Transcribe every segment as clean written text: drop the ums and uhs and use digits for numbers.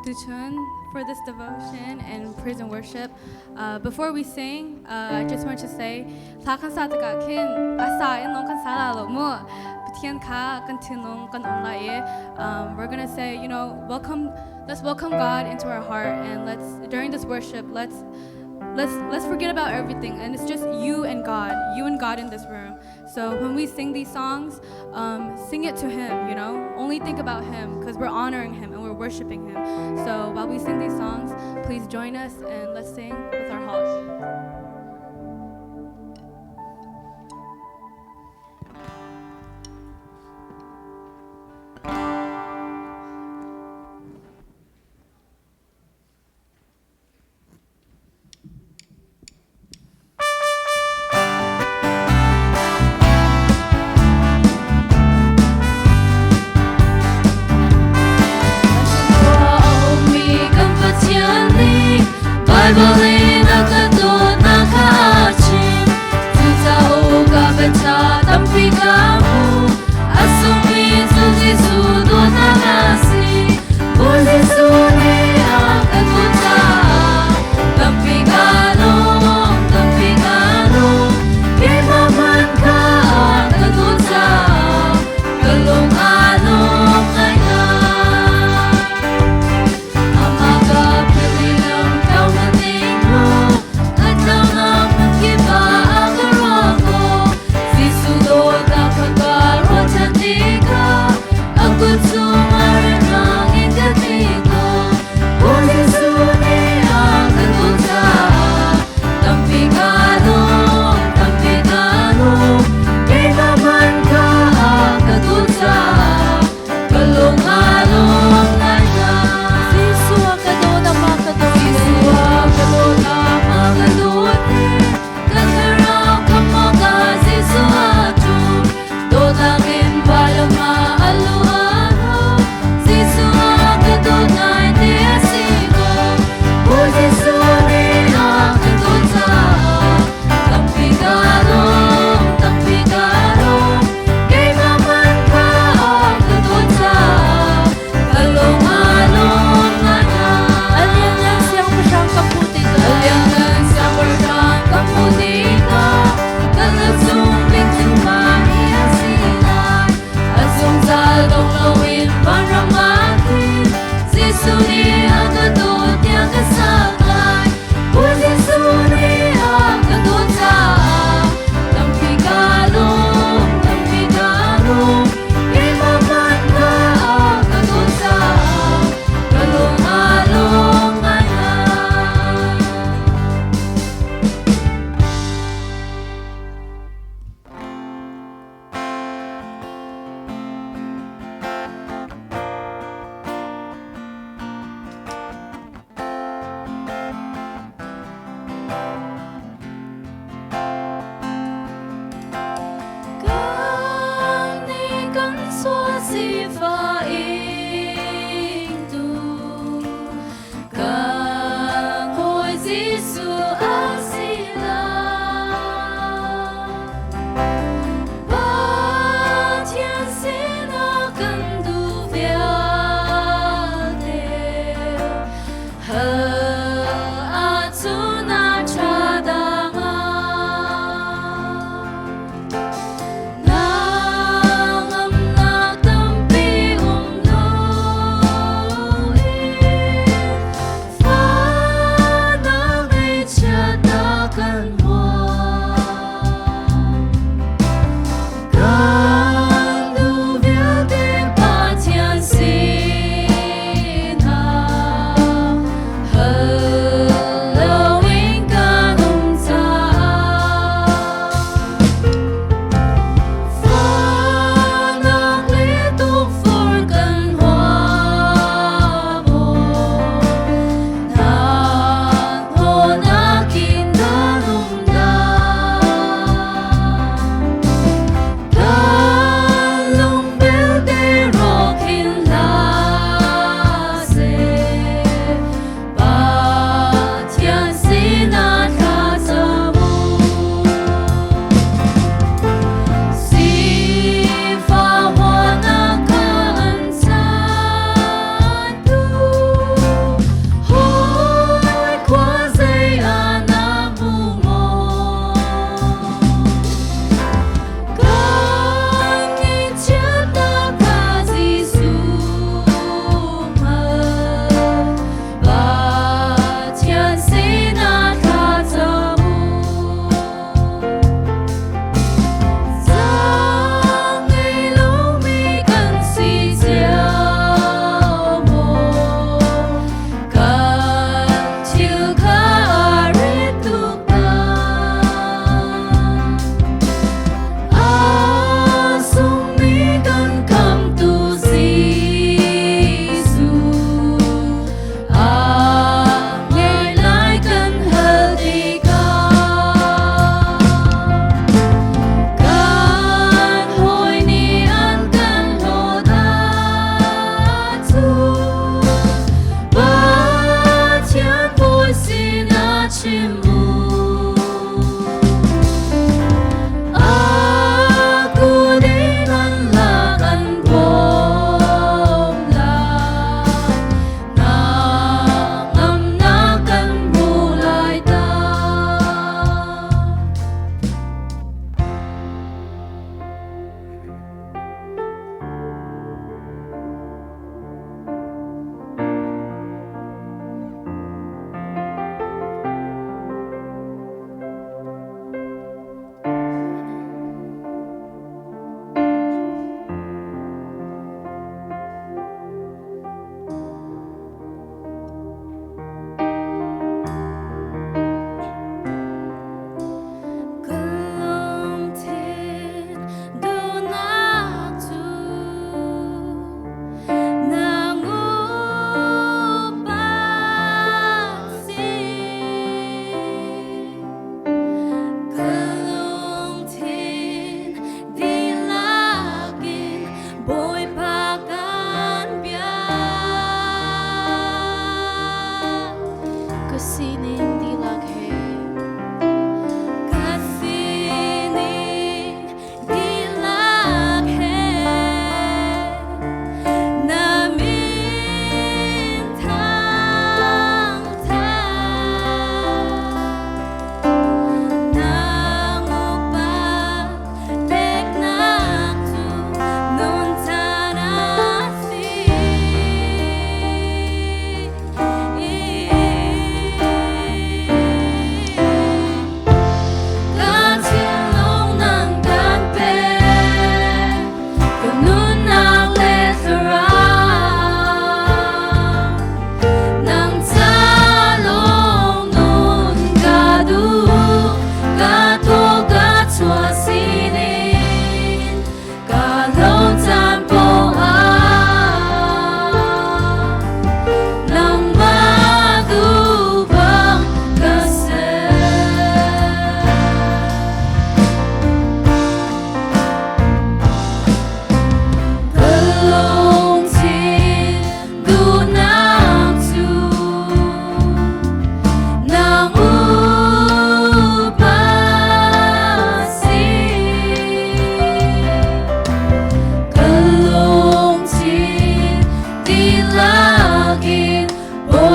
Duchun for this devotion and praise and worship. Before we sing, I just want to say, we're gonna say, welcome. Let's welcome God into our heart, and during this worship, let's forget about everything, and it's just you and God in this room. So when we sing these songs, sing it to Him. Only think about Him, because we're honoring Him and we're worshiping Him. So while we sing these songs, please join us and let's sing with our hearts. Amaga pililang kau maning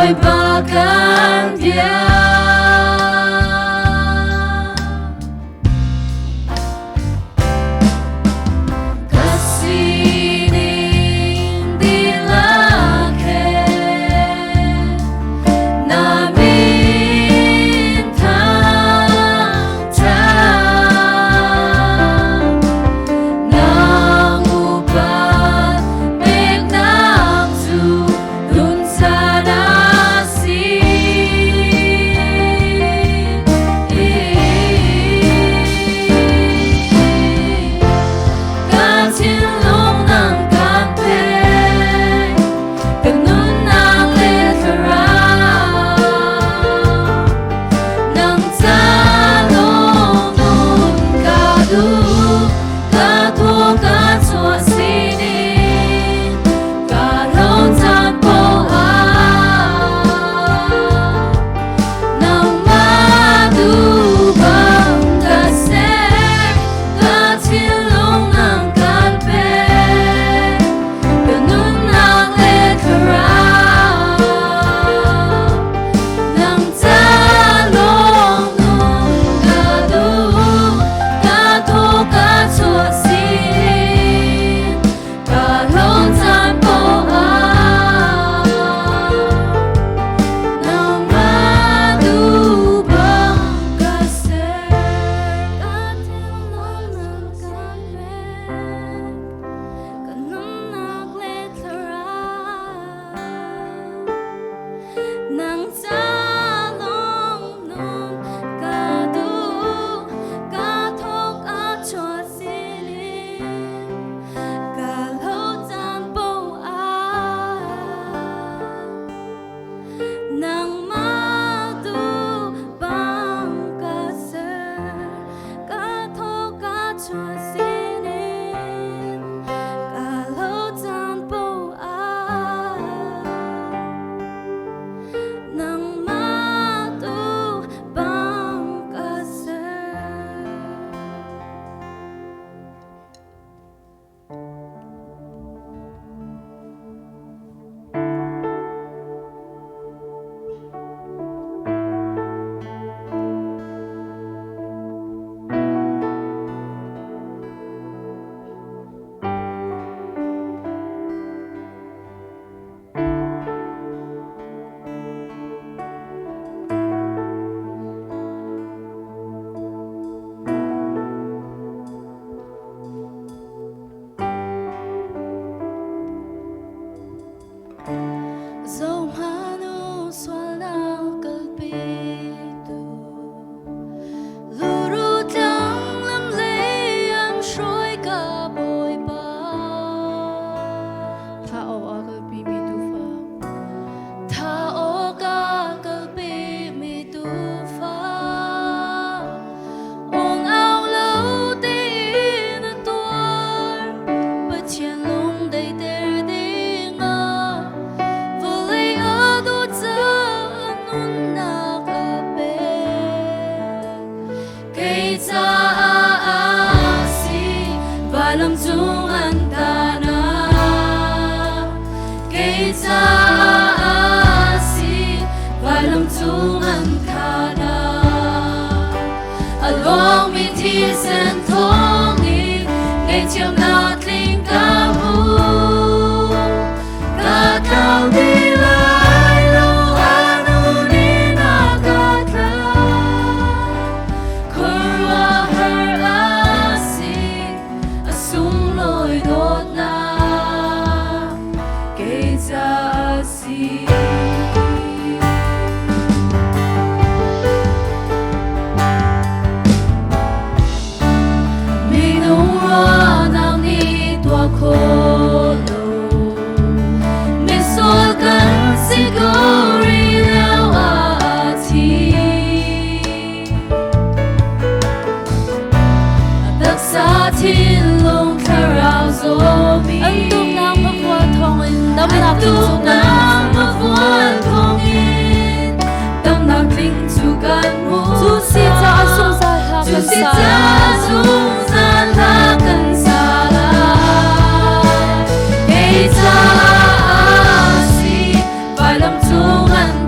Ôi bahkan dia Alam tungan tanah Kita asih Alam tungan tanah Along mit hisen tongin Ngay chiều nát linh ca mu Ca cao đi lại lâu anu ni na ca tla Kurwa her asih Asung lôi đốt na Kể ra asih khô lâu mình xóa cắn si gori leo a thi đặc xa thiên long karao zomi anh tu nam mơ vua thong in đâm nạc tu nam mơ vua thong in đâm nạc linh chu gan mu tu si cha sung sa ha tu si cha sung sa ha kan sa Kita asih Balam tungan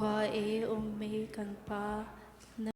khoa e ôm mi kan pa